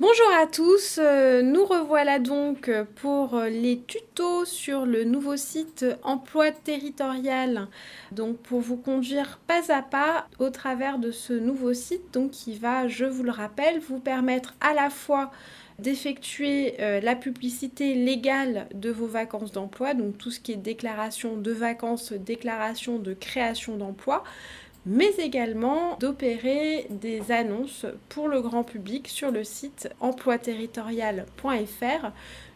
Bonjour à tous, nous revoilà donc pour les tutos sur le nouveau site Emploi Territorial. Donc pour vous conduire pas à pas au travers de ce nouveau site donc qui va, je vous le rappelle, vous permettre à la fois d'effectuer la publicité légale de vos vacances d'emploi, donc tout ce qui est déclaration de vacances, déclaration de création d'emploi, mais également d'opérer des annonces pour le grand public sur le site emploiterritorial.fr,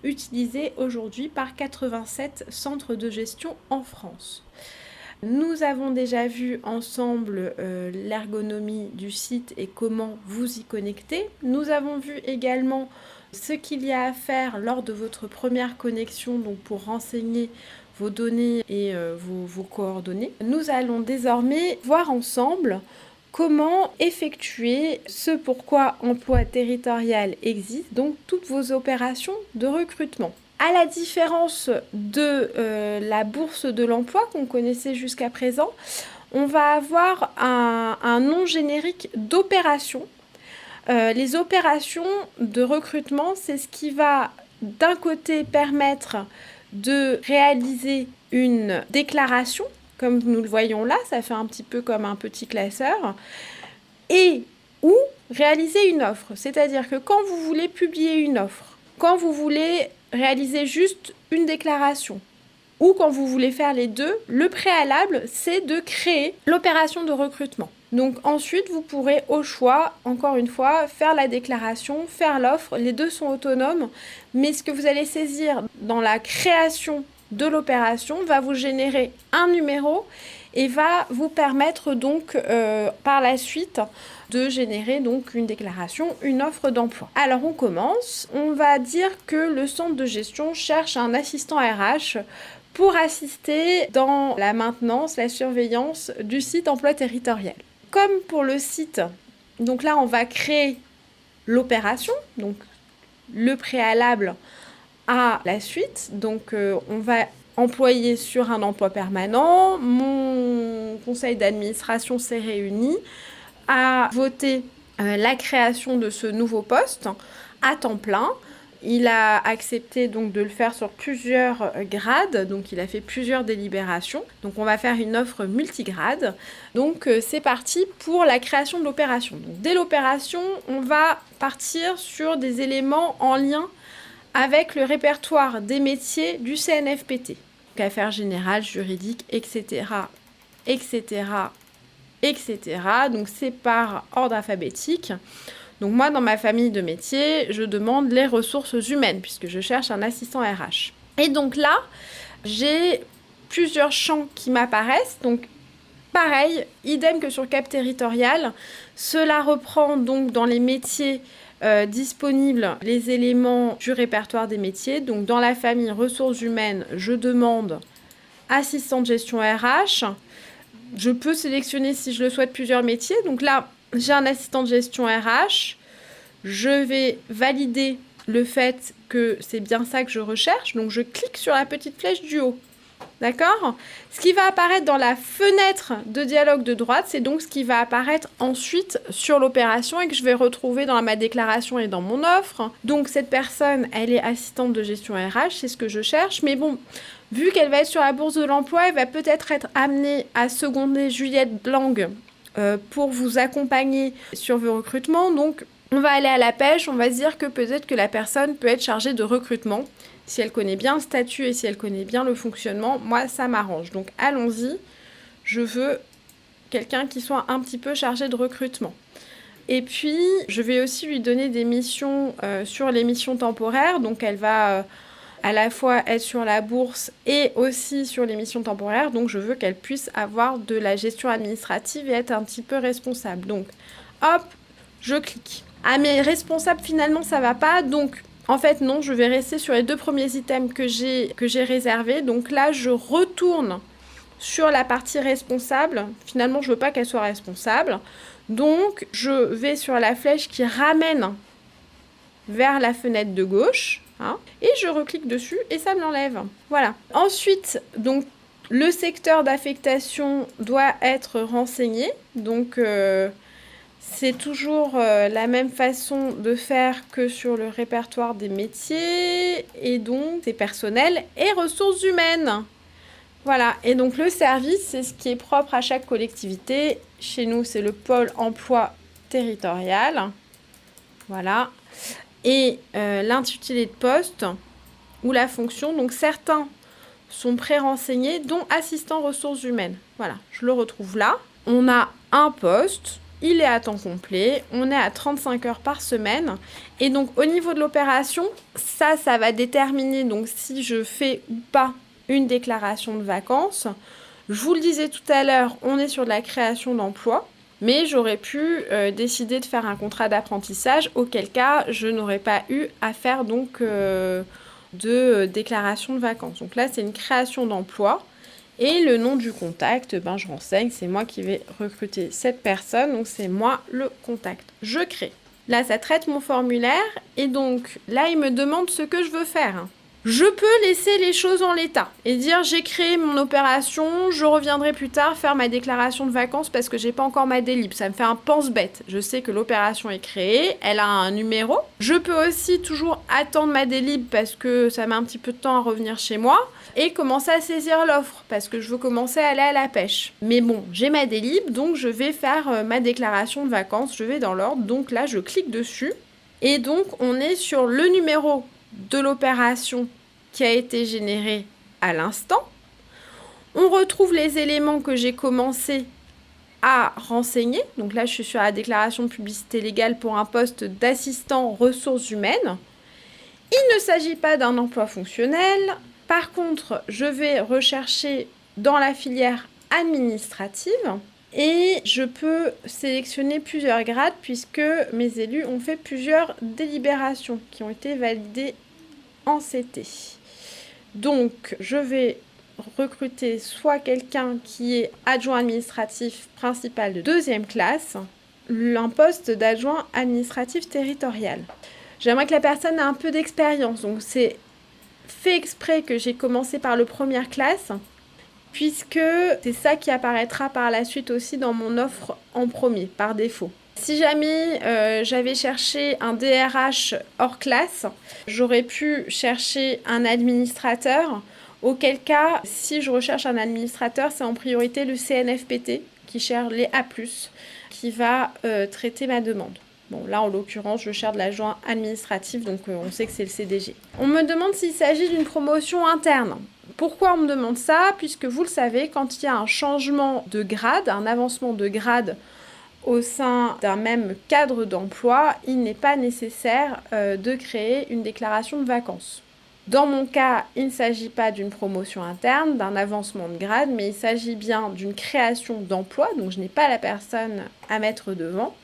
utilisé aujourd'hui par 87 centres de gestion en France. Nous avons déjà vu ensemble l'ergonomie du site et comment vous y connecter. Nous avons vu également ce qu'il y a à faire lors de votre première connexion, donc pour renseigner vos données et vos coordonnées. Nous allons désormais voir ensemble comment effectuer ce pourquoi Emploi Territorial existe, donc toutes vos opérations de recrutement. À la différence de la bourse de l'emploi qu'on connaissait jusqu'à présent, on va avoir un nom générique d'opération. Les opérations de recrutement, c'est ce qui va d'un côté permettre de réaliser une déclaration, comme nous le voyons là, ça fait un petit peu comme un petit classeur, et ou réaliser une offre. C'est-à-dire que quand vous voulez publier une offre, quand vous voulez réaliser juste une déclaration, ou quand vous voulez faire les deux, le préalable, c'est de créer l'opération de recrutement. Donc ensuite, vous pourrez au choix, encore une fois, faire la déclaration, faire l'offre. Les deux sont autonomes, mais ce que vous allez saisir dans la création de l'opération va vous générer un numéro et va vous permettre donc par la suite de générer donc une déclaration, une offre d'emploi. Alors on commence, on va dire que le centre de gestion cherche un assistant RH pour assister dans la maintenance, la surveillance du site Emploi Territorial. Comme pour le site, donc là on va créer l'opération, donc le préalable à la suite. Donc on va employer sur un emploi permanent. Mon conseil d'administration s'est réuni à voter la création de ce nouveau poste à temps plein. Il a accepté donc de le faire sur plusieurs grades, donc il a fait plusieurs délibérations. Donc on va faire une offre multigrade. Donc c'est parti pour la création de l'opération. Donc dès l'opération, on va partir sur des éléments en lien avec le répertoire des métiers du CNFPT. Donc affaires générales, juridiques, etc., etc., etc. Donc c'est par ordre alphabétique. Donc moi, dans ma famille de métiers, je demande les ressources humaines, puisque je cherche un assistant RH. Et donc là, j'ai plusieurs champs qui m'apparaissent. Donc pareil, idem que sur Cap Territorial, cela reprend donc dans les métiers disponibles les éléments du répertoire des métiers. Donc dans la famille ressources humaines, je demande assistant de gestion RH. Je peux sélectionner, si je le souhaite, plusieurs métiers. Donc là, j'ai un assistant de gestion RH. Je vais valider le fait que c'est bien ça que je recherche. Donc, je clique sur la petite flèche du haut. D'accord ? Ce qui va apparaître dans la fenêtre de dialogue de droite, c'est donc ce qui va apparaître ensuite sur l'opération et que je vais retrouver dans ma déclaration et dans mon offre. Donc, cette personne, elle est assistante de gestion RH, c'est ce que je cherche. Mais bon, vu qu'elle va être sur la bourse de l'emploi, elle va peut-être être amenée à seconder Juliette Lang pour vous accompagner sur vos recrutements. Donc, on va aller à la pêche, on va se dire que peut-être que la personne peut être chargée de recrutement. Si elle connaît bien le statut et si elle connaît bien le fonctionnement, moi, ça m'arrange. Donc, allons-y. Je veux quelqu'un qui soit un petit peu chargé de recrutement. Et puis, je vais aussi lui donner des missions sur les missions temporaires. Donc, elle va à la fois être sur la bourse et aussi sur les missions temporaires. Donc, je veux qu'elle puisse avoir de la gestion administrative et être un petit peu responsable. Donc, hop, je clique. Ah, mais responsable, finalement, ça va pas. Donc, en fait, non, je vais rester sur les deux premiers items que j'ai réservés. Donc là, je retourne sur la partie responsable. Finalement, je veux pas qu'elle soit responsable. Donc, je vais sur la flèche qui ramène vers la fenêtre de gauche. Et je reclique dessus et ça me l'enlève. Voilà. Ensuite, donc, le secteur d'affectation doit être renseigné. Donc, C'est toujours la même façon de faire que sur le répertoire des métiers, et donc c'est personnel et ressources humaines. Voilà, et donc le service, c'est ce qui est propre à chaque collectivité. Chez nous, c'est le pôle emploi territorial. Voilà. Et l'intitulé de poste ou la fonction, donc certains sont pré-renseignés, dont assistant ressources humaines. Voilà, je le retrouve là. On a un poste, il est à temps complet, on est à 35 heures par semaine. Et donc au niveau de l'opération, ça va déterminer donc si je fais ou pas une déclaration de vacances. Je vous le disais tout à l'heure, on est sur de la création d'emplois. Mais j'aurais pu décider de faire un contrat d'apprentissage, auquel cas je n'aurais pas eu à faire donc de déclaration de vacances. Donc là, c'est une création d'emploi. Et le nom du contact, ben, je renseigne, c'est moi qui vais recruter cette personne, donc c'est moi le contact. Je crée. Là, ça traite mon formulaire, et donc là, il me demande ce que je veux faire. Je peux laisser les choses en l'état et dire j'ai créé mon opération, je reviendrai plus tard faire ma déclaration de vacances parce que j'ai pas encore ma délib. Ça me fait un pense-bête. Je sais que l'opération est créée, elle a un numéro. Je peux aussi toujours attendre ma délib parce que ça met un petit peu de temps à revenir chez moi et commencer à saisir l'offre parce que je veux commencer à aller à la pêche. Mais bon, j'ai ma délib, donc je vais faire ma déclaration de vacances, je vais dans l'ordre. Donc là, je clique dessus et donc on est sur le numéro de l'opération qui a été générée à l'instant. On retrouve les éléments que j'ai commencé à renseigner. Donc là, je suis sur la déclaration de publicité légale pour un poste d'assistant ressources humaines. Il ne s'agit pas d'un emploi fonctionnel. Par contre, je vais rechercher dans la filière administrative et je peux sélectionner plusieurs grades puisque mes élus ont fait plusieurs délibérations qui ont été validées en CT. Donc, je vais recruter soit quelqu'un qui est adjoint administratif principal de 2e classe, un poste d'adjoint administratif territorial. J'aimerais que la personne ait un peu d'expérience, donc c'est fait exprès que j'ai commencé par le première classe, puisque c'est ça qui apparaîtra par la suite aussi dans mon offre en premier, par défaut. Si jamais j'avais cherché un DRH hors classe, j'aurais pu chercher un administrateur. Auquel cas, si je recherche un administrateur, c'est en priorité le CNFPT qui cherche les A+, qui va traiter ma demande. Bon, là, en l'occurrence, je cherche de l'adjoint administratif, donc on sait que c'est le CDG. On me demande s'il s'agit d'une promotion interne. Pourquoi on me demande ça? Puisque vous le savez, quand il y a un changement de grade, un avancement de grade au sein d'un même cadre d'emploi, il n'est pas nécessaire de créer une déclaration de vacances. Dans mon cas, il ne s'agit pas d'une promotion interne, d'un avancement de grade, mais il s'agit bien d'une création d'emploi, donc je n'ai pas la personne à mettre devant.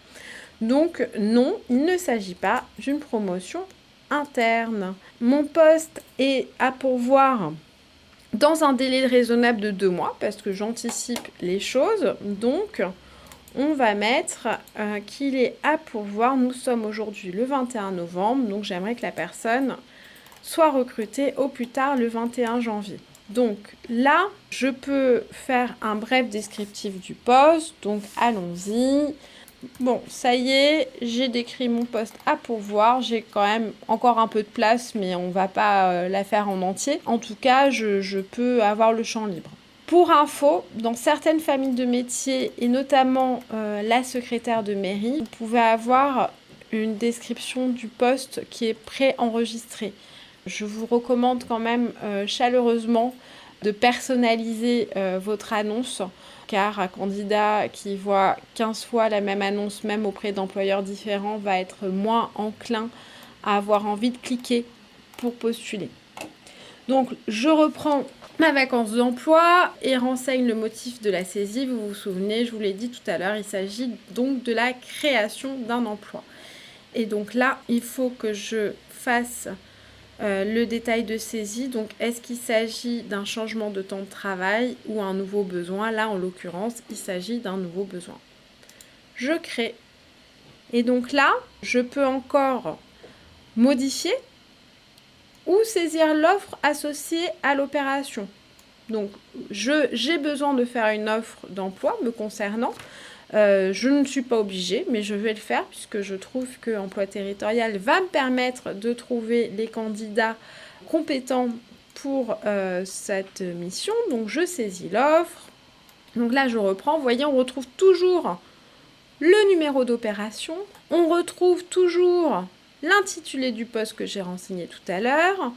Donc non, il ne s'agit pas d'une promotion interne. Mon poste est à pourvoir dans un délai raisonnable de 2 mois, parce que j'anticipe les choses, donc on va mettre qu'il est à pourvoir. Nous sommes aujourd'hui le 21 novembre, donc j'aimerais que la personne soit recrutée au plus tard le 21 janvier. Donc là, je peux faire un bref descriptif du poste, donc allons-y. Bon, ça y est, j'ai décrit mon poste à pourvoir. J'ai quand même encore un peu de place, mais on ne va pas la faire en entier. En tout cas, je peux avoir le champ libre. Pour info, dans certaines familles de métiers, et notamment la secrétaire de mairie, vous pouvez avoir une description du poste qui est pré-enregistrée. Je vous recommande quand même chaleureusement de personnaliser votre annonce, car un candidat qui voit 15 fois la même annonce, même auprès d'employeurs différents, va être moins enclin à avoir envie de cliquer pour postuler. Donc, je reprends ma vacance d'emploi et renseigne le motif de la saisie. Vous vous souvenez, je vous l'ai dit tout à l'heure, il s'agit donc de la création d'un emploi. Et donc là, il faut que je fasse le détail de saisie. Donc, est-ce qu'il s'agit d'un changement de temps de travail ou un nouveau besoin? Là, en l'occurrence, il s'agit d'un nouveau besoin. Je crée. Et donc là, je peux encore modifier ou saisir l'offre associée à l'opération. Donc, j'ai besoin de faire une offre d'emploi me concernant. Je ne suis pas obligée, mais je vais le faire puisque je trouve que Emploi territorial va me permettre de trouver les candidats compétents pour cette mission. Donc, je saisis l'offre. Donc là, je reprends. Vous voyez, on retrouve toujours le numéro d'opération. On retrouve toujours l'intitulé du poste que j'ai renseigné tout à l'heure,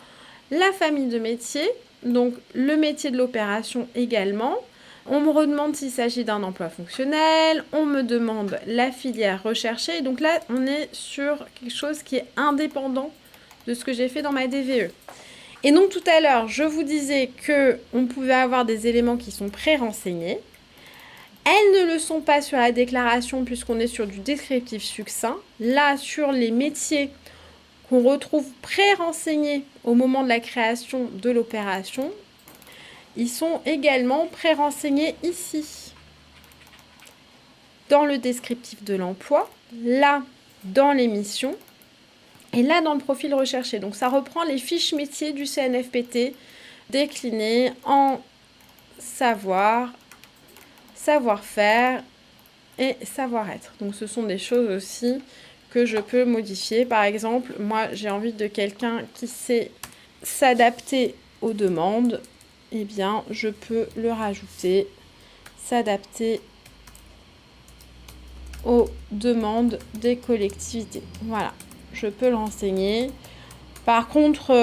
la famille de métier, donc le métier de l'opération également. On me redemande s'il s'agit d'un emploi fonctionnel, on me demande la filière recherchée. Donc là, on est sur quelque chose qui est indépendant de ce que j'ai fait dans ma DVE. Et donc tout à l'heure, je vous disais qu'on pouvait avoir des éléments qui sont pré-renseignés. Elles ne le sont pas sur la déclaration puisqu'on est sur du descriptif succinct. Là, sur les métiers qu'on retrouve pré-renseignés au moment de la création de l'opération, ils sont également pré-renseignés ici, dans le descriptif de l'emploi, là, dans les missions, et là, dans le profil recherché. Donc, ça reprend les fiches métiers du CNFPT déclinées en savoir, savoir-faire et savoir-être. Donc, ce sont des choses aussi que je peux modifier. Par exemple, moi, j'ai envie de quelqu'un qui sait s'adapter aux demandes. Eh bien, je peux le rajouter, s'adapter aux demandes des collectivités. Voilà, je peux le renseigner. Par contre,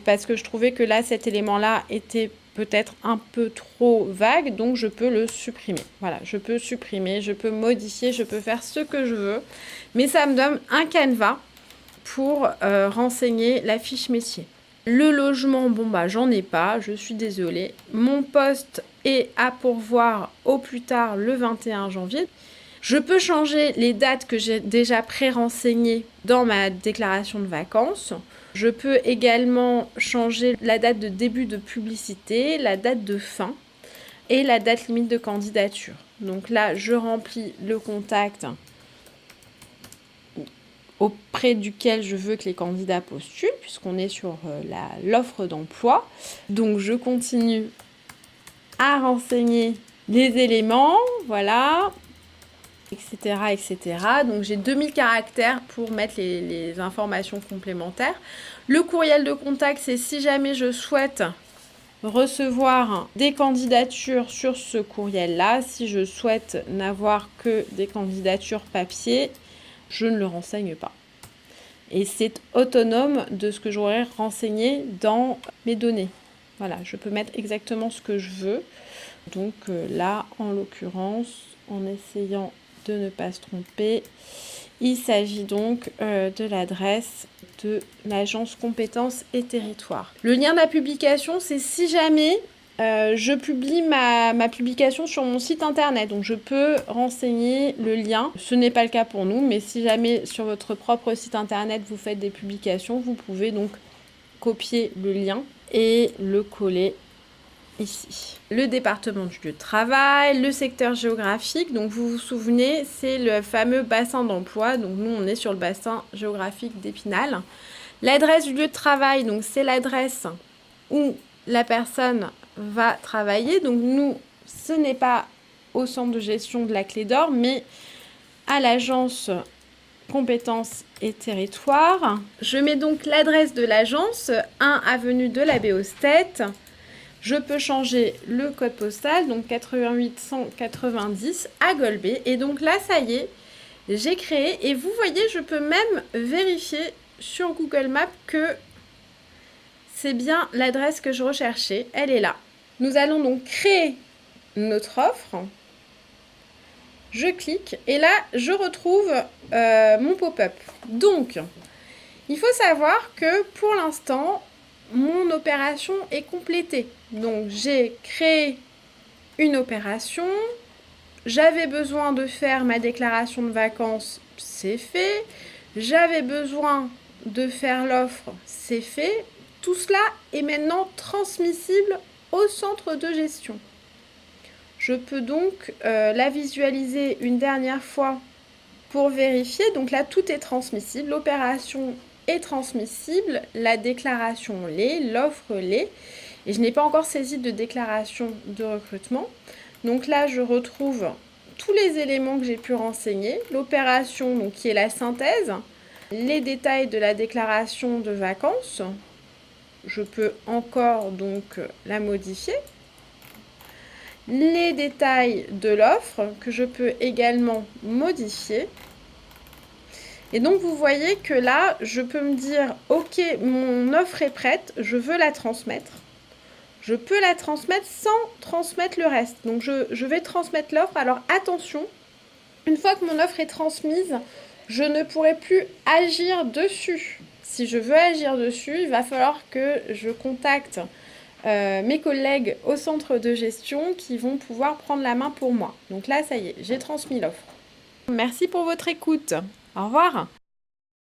parce que je trouvais que là, cet élément-là était peut-être un peu trop vague, donc je peux le supprimer. Voilà, je peux supprimer, je peux modifier, je peux faire ce que je veux. Mais ça me donne un canevas pour renseigner la fiche métier. Le logement, bon bah j'en ai pas, je suis désolée. Mon poste est à pourvoir au plus tard le 21 janvier. Je peux changer les dates que j'ai déjà pré-renseignées dans ma déclaration de vacances. Je peux également changer la date de début de publicité, la date de fin et la date limite de candidature. Donc là, je remplis le contact auprès duquel je veux que les candidats postulent, puisqu'on est sur l'offre d'emploi. Donc, je continue à renseigner les éléments, voilà, etc., etc. Donc, j'ai 2000 caractères pour mettre les informations complémentaires. Le courriel de contact, c'est si jamais je souhaite recevoir des candidatures sur ce courriel-là. Si je souhaite n'avoir que des candidatures papier, je ne le renseigne pas. Et c'est autonome de ce que j'aurais renseigné dans mes données. Voilà, je peux mettre exactement ce que je veux. Donc là, en l'occurrence, en essayant de ne pas se tromper, il s'agit donc de l'adresse de l'agence compétences et territoires. Le lien de la publication, c'est si jamais je publie ma publication sur mon site internet. Donc, je peux renseigner le lien. Ce n'est pas le cas pour nous, mais si jamais sur votre propre site internet, vous faites des publications, vous pouvez donc copier le lien et le coller ici. Le département du lieu de travail, le secteur géographique. Donc, vous vous souvenez, c'est le fameux bassin d'emploi. Donc, nous, on est sur le bassin géographique d'Épinal. L'adresse du lieu de travail, donc c'est l'adresse où la personne va travailler. Donc nous, ce n'est pas au centre de gestion de la Clé d'Or, mais à l'agence compétences et territoires. Je mets donc l'adresse de l'agence, 1 avenue de la Béostette. Je peux changer le code postal, donc 88 190 à Golbet. Et donc là, ça y est, j'ai créé. Et vous voyez, je peux même vérifier sur Google Maps que c'est bien l'adresse que je recherchais. Elle est là. Nous allons donc créer notre offre. Je clique et là, je retrouve mon pop-up. Donc, il faut savoir que pour l'instant, mon opération est complétée. Donc, j'ai créé une opération. J'avais besoin de faire ma déclaration de vacances, c'est fait. J'avais besoin de faire l'offre, c'est fait. Tout cela est maintenant transmissible au centre de gestion. Je peux donc la visualiser une dernière fois pour vérifier. Donc là, tout est transmissible. L'opération est transmissible. La déclaration l'est, l'offre l'est. Et je n'ai pas encore saisi de déclaration de recrutement. Donc là, je retrouve tous les éléments que j'ai pu renseigner, l'opération donc, qui est la synthèse, les détails de la déclaration de vacances. Je peux encore donc la modifier. Les détails de l'offre que je peux également modifier. Et donc vous voyez que là, je peux me dire, ok, mon offre est prête, je veux la transmettre. Je peux la transmettre sans transmettre le reste. Donc je vais transmettre l'offre. Alors attention, une fois que mon offre est transmise, je ne pourrai plus agir dessus. Si je veux agir dessus, il va falloir que je contacte mes collègues au centre de gestion qui vont pouvoir prendre la main pour moi. Donc là, ça y est, j'ai transmis l'offre. Merci pour votre écoute. Au revoir.